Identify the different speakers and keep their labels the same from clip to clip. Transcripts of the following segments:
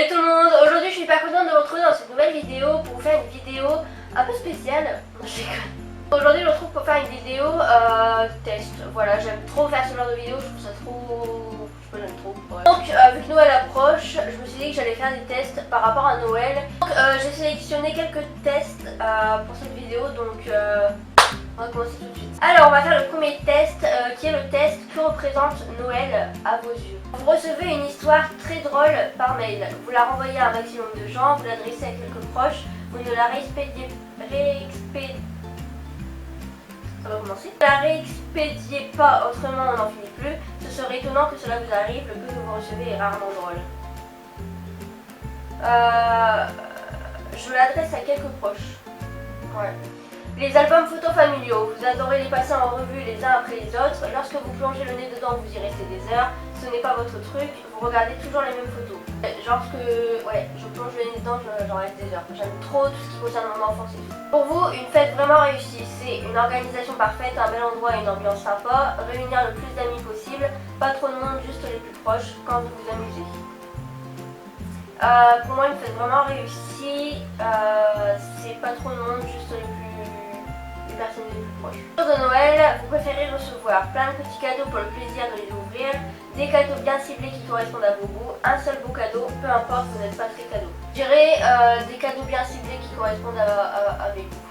Speaker 1: Salut tout le monde, aujourd'hui je suis hyper contente de vous retrouver dans cette nouvelle vidéo pour vous faire une vidéo un peu spéciale. Non, je déconne. Aujourd'hui je me retrouve pour faire une vidéo test. Voilà, j'aime trop faire ce genre de vidéo, je trouve ça trop... je sais pas, j'aime trop. Ouais. Donc vu que Noël approche, je me suis dit que j'allais faire des tests par rapport à Noël. Donc j'ai sélectionné quelques tests pour cette vidéo, donc on va commencer tout de suite. Alors on va faire le premier test qui est le test que représente Noël à vos yeux. Vous recevez une histoire très drôle par mail. Vous la renvoyez à un maximum de gens, vous l'adressez à quelques proches, vous ne la réexpédiez pas, autrement on n'en finit plus. Ce serait étonnant que cela vous arrive, le peu que vous recevez est rarement drôle. Je l'adresse à quelques proches. Ouais. Les albums photos familiaux, vous adorez les passer en revue les uns après les autres. Lorsque vous plongez le nez dedans, vous y restez des heures. Ce n'est pas votre truc, vous regardez toujours les mêmes photos. Genre que, ouais, je plonge le nez dedans, j'en reste des heures. J'aime trop tout ce qui concerne mon enfance et tout. Pour vous, une fête vraiment réussie, c'est une organisation parfaite, un bel endroit et une ambiance sympa, réunir le plus d'amis possible, pas trop de monde, juste les plus proches, quand vous vous amusez. Pour moi, une fête vraiment réussie, c'est pas trop de monde, juste les personnes les plus proches. Jour de Noël, vous préférez recevoir plein de petits cadeaux pour le plaisir de les ouvrir, des cadeaux bien ciblés qui correspondent à vos goûts, un seul beau cadeau, peu importe, vous n'êtes pas très cadeau. Je dirais des cadeaux bien ciblés qui correspondent à mes goûts.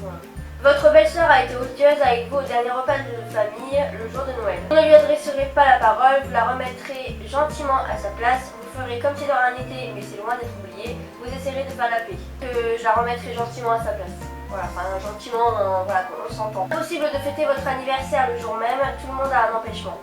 Speaker 1: Voilà. Votre belle-sœur a été odieuse avec vous au dernier repas de famille le jour de Noël. Vous ne lui adresserez pas la parole, vous la remettrez gentiment à sa place, vous ferez comme si de rien n'était, mais c'est loin d'être oublié, vous essaierez de faire la paix. Je la remettrai gentiment à sa place. Voilà, enfin gentiment, voilà, on s'entend. Impossible de fêter votre anniversaire le jour même, tout le monde a un empêchement.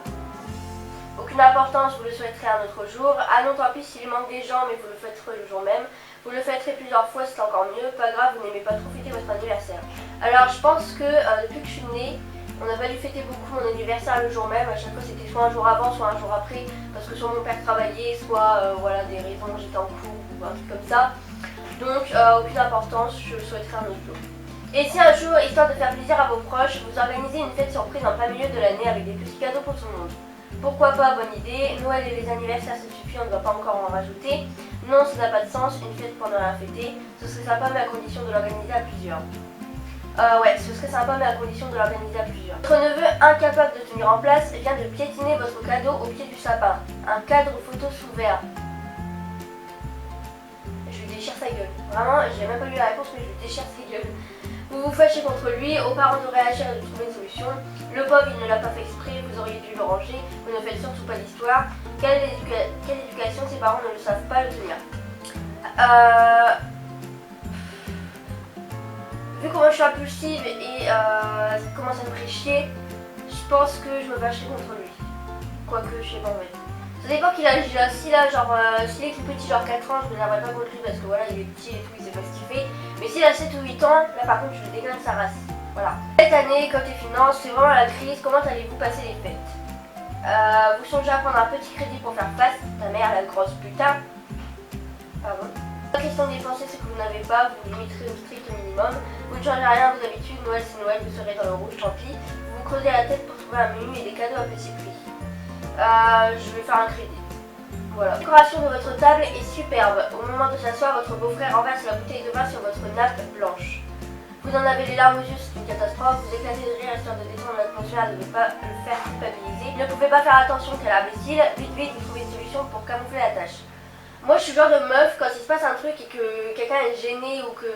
Speaker 1: Aucune importance, vous le souhaiterez un autre jour. Ah non, tant pis s'il manque des gens, mais vous le fêterez le jour même. Vous le fêterez plusieurs fois, c'est encore mieux. Pas grave, vous n'aimez pas trop fêter votre anniversaire. Alors je pense que depuis que je suis née, on n'a pas dû fêter beaucoup mon anniversaire le jour même. À chaque fois c'était soit un jour avant, soit un jour après. Parce que soit mon père travaillait, soit voilà, des raisons, j'étais en cours ou un truc comme ça. Donc aucune importance, je le souhaiterai un autre jour. Et si un jour, histoire de faire plaisir à vos proches, vous organisez une fête surprise en plein milieu de l'année avec des petits cadeaux pour tout le monde. Pourquoi pas, bonne idée. Noël et les anniversaires ça suffit, on ne doit pas encore en rajouter. Non, ça n'a pas de sens, une fête pour ne rien fêter. Ce serait sympa mais à condition de l'organiser à plusieurs. Ouais, ce serait sympa mais à condition de l'organiser à plusieurs. Votre neveu, incapable de tenir en place, vient de piétiner votre cadeau au pied du sapin. Un cadre photo sous verre. Je lui déchire sa gueule. Vraiment, j'ai même pas lu la réponse mais je lui déchire sa gueule. Vous vous fâchez contre lui, aux parents de réagir et de trouver une solution. Le pauvre, il ne l'a pas fait exprès, vous auriez dû le ranger, vous ne faites surtout pas d'histoire. Quelle éducation, ses parents ne le savent pas le tenir. Vu comment je suis impulsive et ça commence à me faire chier, je pense que je me fâcherai contre lui. Quoique, je sais pas en fait. Ça dépend qu'il a s'il est tout petit, genre 4 ans, je ne l'aimerais pas contre lui parce que voilà, il est petit et tout, il sait pas ce qu'il fait. Mais s'il a 7 ou 8 ans, là par contre je le déclare sa race. Voilà. Cette année, côté finances, c'est vraiment la crise, comment allez-vous passer les fêtes? Vous songez à prendre un petit crédit pour faire face, ta mère la grosse putain. Pardon. La question de dépenser ce que vous n'avez pas, vous limiterez au strict minimum. Vous ne changez rien de vos habitudes, Noël c'est Noël, vous serez dans le rouge, tant pis. Vous vous creusez la tête pour trouver un menu et des cadeaux à petit prix. Je vais faire un crédit. Voilà. La décoration de votre table est superbe. Au moment de s'asseoir, votre beau-frère renverse la bouteille de vin sur votre nappe blanche. Vous en avez les larmes aux yeux, c'est une catastrophe. Vous éclatez de rire histoire de détendre l'atmosphère, de ne pas le faire culpabiliser. Vous ne pouvez pas faire attention qu'à l'imbécile. Vite, vous trouvez une solution pour camoufler la tâche. Moi, je suis le genre de meuf, quand il se passe un truc et que quelqu'un est gêné ou que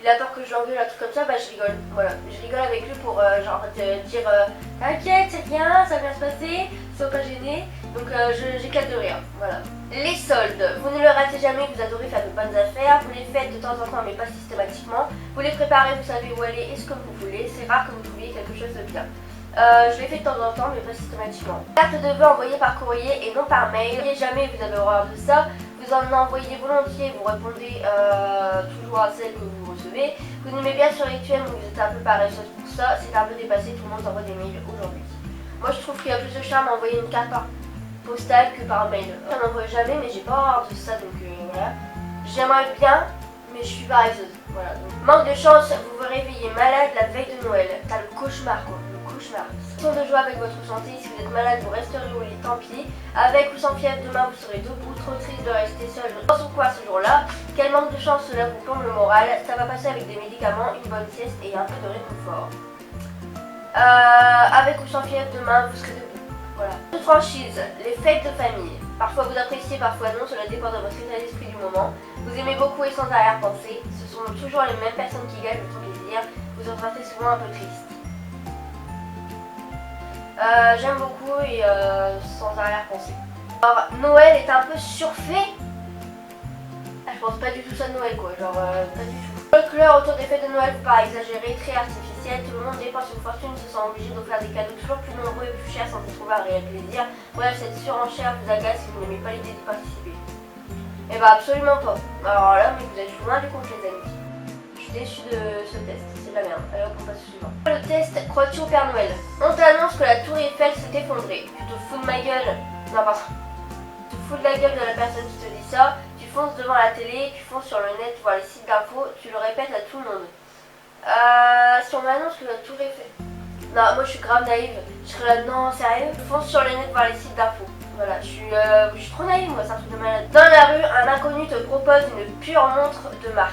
Speaker 1: il a peur que je l'engueule, un truc comme ça, bah je rigole. Voilà, je rigole avec lui pour genre dire t'inquiète, c'est rien, ça va bien se passer, sois pas gêné. Donc j'éclate de rire. Voilà. Les soldes, vous ne le ratez jamais, vous adorez faire de bonnes affaires, vous les faites de temps en temps mais pas systématiquement. Vous les préparez, vous savez où aller et ce que vous voulez. C'est rare que vous trouviez quelque chose de bien. Je les fais de temps en temps mais pas systématiquement. Carte de vœux envoyée par courrier et non par mail. Et jamais vous avez horreur de ça. Vous en envoyez volontiers, vous répondez toujours à celle que vous recevez. Vous aimez bien ce rituel, vous êtes un peu paresseuse pour ça. C'est un peu dépassé, tout le monde envoie des mails aujourd'hui. Moi je trouve qu'il y a plus de charme à envoyer une carte par postale que par mail. J'en envoie jamais mais j'ai pas horreur de ça donc voilà. J'aimerais bien mais je suis paresseuse. Voilà. Donc, manque de chance, vous vous réveillez malade la veille de Noël. T'as le cauchemar quoi. Le cauchemar. Question de jouer avec votre santé, si vous êtes malade, vous resterez au lit, tant pis. Avec ou sans fièvre, demain vous serez debout, trop triste de rester seul. Dans son coin ce jour-là, quel manque de chance, cela vous plombe le moral. Ça va passer avec des médicaments, une bonne sieste et un peu de réconfort. Avec ou sans fièvre, demain vous serez debout. Voilà. Toute franchise, les fêtes de famille. Parfois vous appréciez, parfois non, cela dépend de votre état d'esprit du moment. Vous aimez beaucoup et sans arrière-pensée. Ce sont toujours les mêmes personnes qui gagnent votre plaisir. Vous en sortez souvent un peu triste. J'aime beaucoup et sans arrière-pensée. Alors Noël est un peu surfait. Je pense pas du tout ça de Noël quoi, genre pas du tout. Le couleur autour des fêtes de Noël vous paraît exagéré, très artificiel, tout le monde dépense une fortune, se sent obligé d'offrir des cadeaux toujours plus nombreux et plus chers sans y trouver un réel plaisir. Bref, cette surenchère vous agace si vous n'aimez pas l'idée d'y participer. Eh bah absolument pas. Alors là, mais vous êtes loin du compte les amis. Je suis déçue de ce test, c'est de la merde. Allez hop, on passe au suivant. Le test, crois-tu au Père Noël? On t'annonce que la tour Eiffel s'est effondrée. Tu te fous de ma gueule? Non, pardon. Tu te fous de la gueule de la personne qui te dit ça. Tu fonces devant la télé, tu fonces sur le net, voir les sites d'infos, tu le répètes à tout le monde. Si on m'annonce que la tour Eiffel... Non, moi je suis grave naïve. Je serais là, non, sérieux? Je fonce sur le net, voir les sites d'infos. Voilà, je suis trop naïve moi, c'est un truc de malade. Dans la rue, un inconnu te propose une pure montre de marque.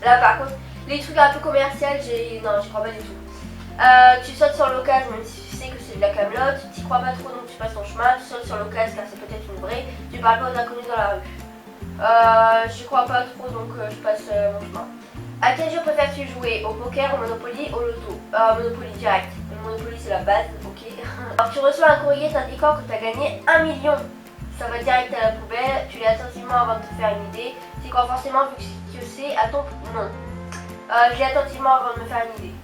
Speaker 1: Là par contre, les trucs un peu commerciaux, non, j'y crois pas du tout. Tu sautes sur l'occasion même si tu sais que c'est de la camelote, tu crois pas trop donc tu passes ton chemin, tu sautes sur l'occasion car c'est peut-être une vraie, tu parles pas aux inconnus dans la rue. J'y crois pas trop donc je passe mon chemin. À quel jeu préfères-tu jouer? Au poker, au Monopoly, au loto? Monopoly direct. Le Monopoly c'est la base, ok. Alors tu reçois un courrier t'indiquant que tu as gagné 1 million. Ça va direct à la poubelle, tu lis attentivement avant de te faire une idée. Tu crois forcément vu que c'est à ton... Non. Je lis attentivement avant de me faire une idée.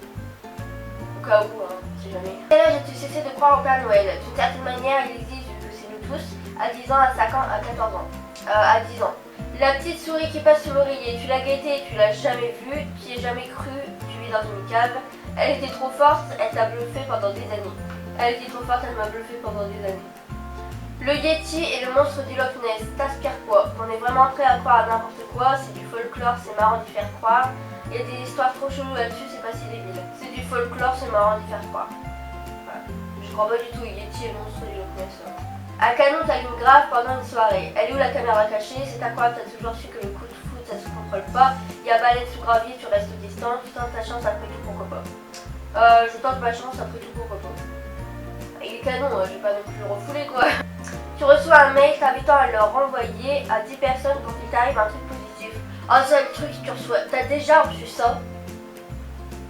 Speaker 1: Au cas où, hein, si jamais. Quel âge as-tu cessé de croire au Père Noël? D'une certaine manière, il existe vu que c'est nous tous, à 10 ans, à 5 ans, à 14 ans. À 10 ans. La petite souris qui passe sous l'oreiller, tu l'as guettée, tu l'as jamais vue, tu y as jamais cru, tu vis dans une cave. Elle était trop forte, elle t'a bluffé pendant des années. Elle était trop forte, elle m'a bluffé pendant des années. Le Yeti et le monstre du Loch Ness, t'aspires quoi? On est vraiment prêt à croire à n'importe quoi, c'est du folklore, c'est marrant d'y faire croire. Il y a des histoires trop cheloues là-dessus, c'est pas si débile. C'est du folklore, c'est marrant d'y faire croire. Voilà. Je crois pas du tout au Yeti et le monstre du Loch Ness. À Canon, t'allumes grave pendant une soirée. Elle est où la caméra cachée? C'est incroyable, t'as toujours su que le coup de foot ça se contrôle pas. Il y a baleine sous gravier, tu restes distant. Tu tentes ta chance après tout, pourquoi pas. Je tente ma chance après tout, pourquoi pas. Il est canon, je vais pas non plus le refouler quoi. Tu reçois un mail t'invitant à le renvoyer à 10 personnes quand il t'arrive un truc positif. Oh, c'est le truc que tu reçois. T'as déjà reçu ça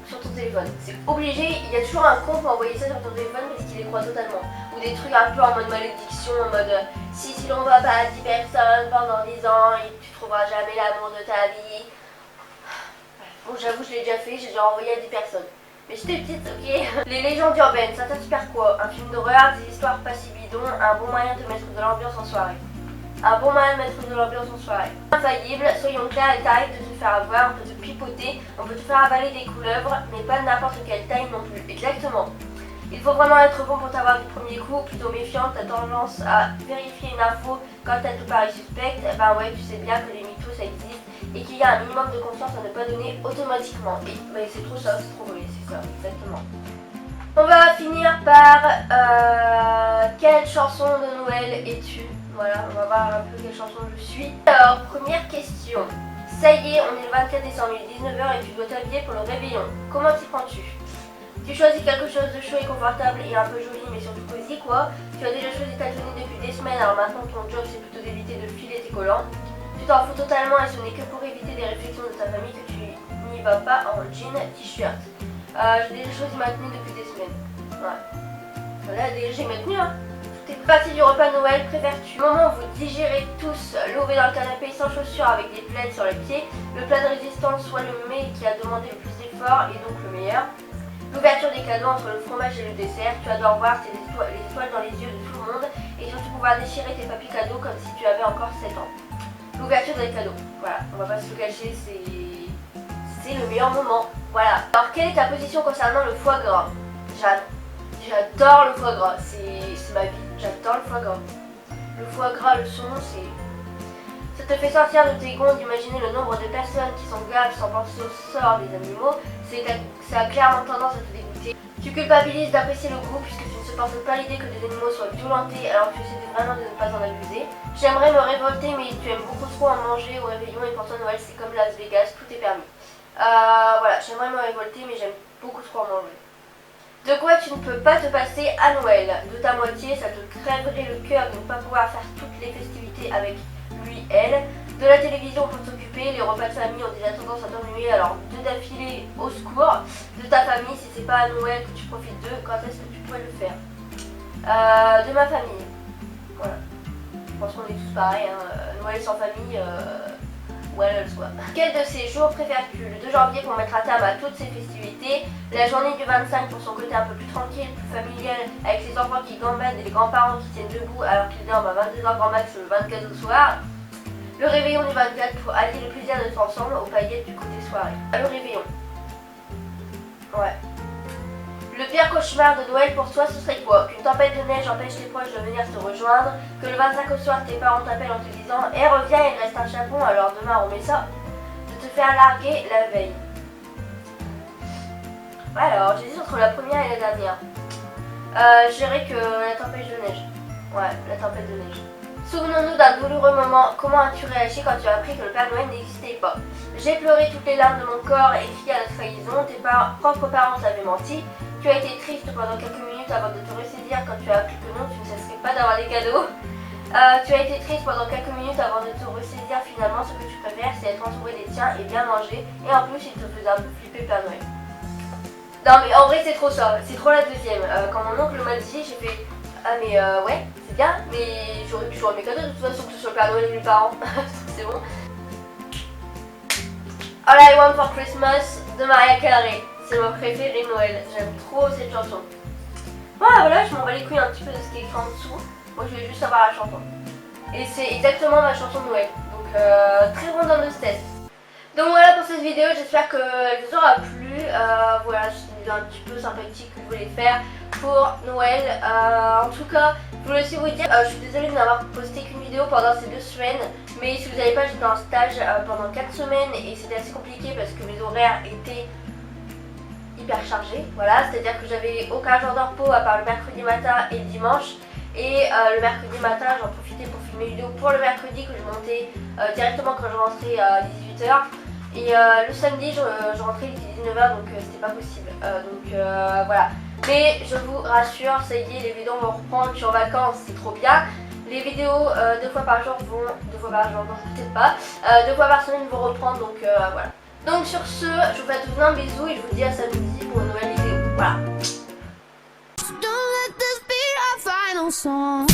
Speaker 1: sur ton téléphone. C'est obligé, il y a toujours un compte pour envoyer ça sur ton téléphone parce qu'il les croit totalement. Ou des trucs un peu en mode malédiction, en mode si l'on va pas à 10 personnes pendant 10 ans, et tu trouveras jamais l'amour de ta vie. Bon, j'avoue, je l'ai déjà fait, j'ai déjà envoyé à 10 personnes. Mais j'étais petite, ok. Les légendes urbaines, ça t'inspire quoi? Un film d'horreur, des histoires pas si bidons, un bon moyen de mettre de l'ambiance en soirée. Un bon moyen de mettre de l'ambiance en soirée. Infaillible, soyons clairs, il t'arrive de te faire avoir, on peut te pipoter, on peut te faire avaler des couleuvres, mais pas de n'importe quelle taille non plus. Exactement. Il faut vraiment être bon pour t'avoir du premier coup, plutôt méfiante, t'as tendance à vérifier une info quand elle te paraît suspecte, ben ouais, tu sais bien que les mythos ça existe et qu'il y a un minimum de confiance à ne pas donner automatiquement. Et ben, c'est trop ça, c'est trop vrai, c'est ça, exactement. On va finir par quelle chanson de Noël es-tu? Voilà, on va voir un peu quelle chanson je suis. Alors, première question. Ça y est, on est le 24 décembre, il est 19h et tu dois t'habiller pour le réveillon. Comment t'y prends-tu? Tu choisis quelque chose de chaud et confortable et un peu joli mais surtout cosy quoi. Tu as déjà choisi ta tenue depuis des semaines, alors maintenant ton job c'est plutôt d'éviter de filer tes collants. Tu t'en fous totalement et ce n'est que pour éviter des réflexions de ta famille que tu n'y vas pas en jean, t-shirt. J'ai déjà choisi ma tenue depuis des semaines. Ouais. Voilà, déjà j'ai ma tenue hein. T'es partie du repas de Noël, préfères-tu le moment où vous digérez tous levé dans le canapé sans chaussures avec des plaids sur les pieds, le plat de résistance soit le mets qui a demandé le plus d'efforts et donc le meilleur. L'ouverture des cadeaux entre le fromage et le dessert, tu adores voir les étoiles dans les yeux de tout le monde et surtout pouvoir déchirer tes papiers cadeaux comme si tu avais encore 7 ans. L'ouverture des cadeaux, voilà, on va pas se le cacher, c'est le meilleur moment, voilà. Alors quelle est ta position concernant le foie gras? J'adore le foie gras, c'est ma vie, j'adore le foie gras. Le foie gras, le saumon, c'est... Ça te fait sortir de tes gonds d'imaginer le nombre de personnes qui sont gaves sans penser au sort des animaux. Ça a clairement tendance à te dégoûter. Tu culpabilises d'apprécier le goût puisque tu ne supportes pas l'idée que des animaux soient violentés alors que tu essaies vraiment de ne pas en abuser. J'aimerais me révolter mais tu aimes beaucoup trop en manger au réveillon et pour toi Noël c'est comme Las Vegas, tout est permis. Voilà, j'aimerais me révolter mais j'aime beaucoup trop en manger. De quoi tu ne peux pas te passer à Noël? De ta moitié, ça te crèverait le cœur de ne pas pouvoir faire toutes les festivités avec lui, elle. De la télévision pour t'occuper, les repas de famille ont déjà tendance à t'ennuyer, alors deux d'affilée au secours. De ta famille, si c'est pas à Noël que tu profites d'eux, quand est-ce que tu pourrais le faire? De ma famille, voilà. Je pense qu'on est tous pareils, hein. Noël sans famille, well, soit. Quel de ces jours préfères-tu? Le 2 janvier pour mettre à table à toutes ces festivités, la journée du 25 pour son côté un peu plus tranquille, plus familial, avec les enfants qui gambadent et les grands-parents qui tiennent debout alors qu'ils dorment à 22h grand max le 24 au soir. Le réveillon du 24 pour allier le plaisir d'être ensemble aux paillettes du côté soirée. Le réveillon. Ouais. Le pire cauchemar de Noël pour toi, ce serait quoi? Qu'une tempête de neige empêche tes proches de venir te rejoindre, que le 25 au soir tes parents t'appellent en te disant « Eh reviens, il reste un chapon, alors demain on met ça », de te faire larguer la veille. Alors, j'hésite entre la première et la dernière. Je dirais que la tempête de neige. Ouais, la tempête de neige. Souvenons-nous d'un douloureux moment. Comment as-tu réagi quand tu as appris que le Père Noël n'existait pas? J'ai pleuré toutes les larmes de mon corps et crié à la trahison. Tes propres parents t'avaient menti. Tu as été triste pendant quelques minutes avant de te ressaisir quand tu as appris que non, tu ne cesserais pas d'avoir des cadeaux. Tu as été triste pendant quelques minutes avant de te ressaisir. Finalement, ce que tu préfères, c'est être entouré des tiens et bien manger. Et en plus, il te faisait un peu flipper Père Noël. Non mais en vrai c'est trop ça, c'est trop la deuxième. Quand mon oncle m'a dit, j'ai fait ah mais ouais, c'est bien, mais j'aurais pu jouer mes cadeaux de toute façon, que ce soit le Père Noël ou mes parents. C'est bon. All I Want for Christmas de Mariah Carey. C'est mon préféré Noël. J'aime trop cette chanson. Voilà, je m'en bats les couilles un petit peu de ce qui est écrit en dessous. Moi je vais juste savoir la chanson. Et c'est exactement ma chanson de Noël. Donc très bon dans ce test. Donc voilà pour cette vidéo, j'espère qu'elle vous aura plu. Voilà, c'est un petit peu sympathique que je voulais faire pour Noël. En tout cas, je voulais aussi vous dire, je suis désolée de n'avoir posté qu'une vidéo pendant ces 2 semaines. Mais si vous n'avez pas, j'étais en stage pendant 4 semaines et c'était assez compliqué parce que mes horaires étaient hyper chargés. Voilà, c'est-à-dire que j'avais aucun jour de repos à part le mercredi matin et le dimanche. Et le mercredi matin, j'en profitais pour filmer une vidéo pour le mercredi que je montais directement quand je rentrais à 18h. Et le samedi, je rentrais il était 19h donc c'était pas possible. Voilà. Mais je vous rassure, ça y est, les vidéos vont reprendre. Je suis en vacances, c'est trop bien. Les vidéos 2 fois par jour vont. 2 fois par jour, non, peut-être pas. 2 fois par semaine vont reprendre, donc voilà. Donc sur ce, je vous fais à tous un bisou et je vous dis à samedi pour une nouvelle vidéo. Voilà.
Speaker 2: Don't let this be our final song.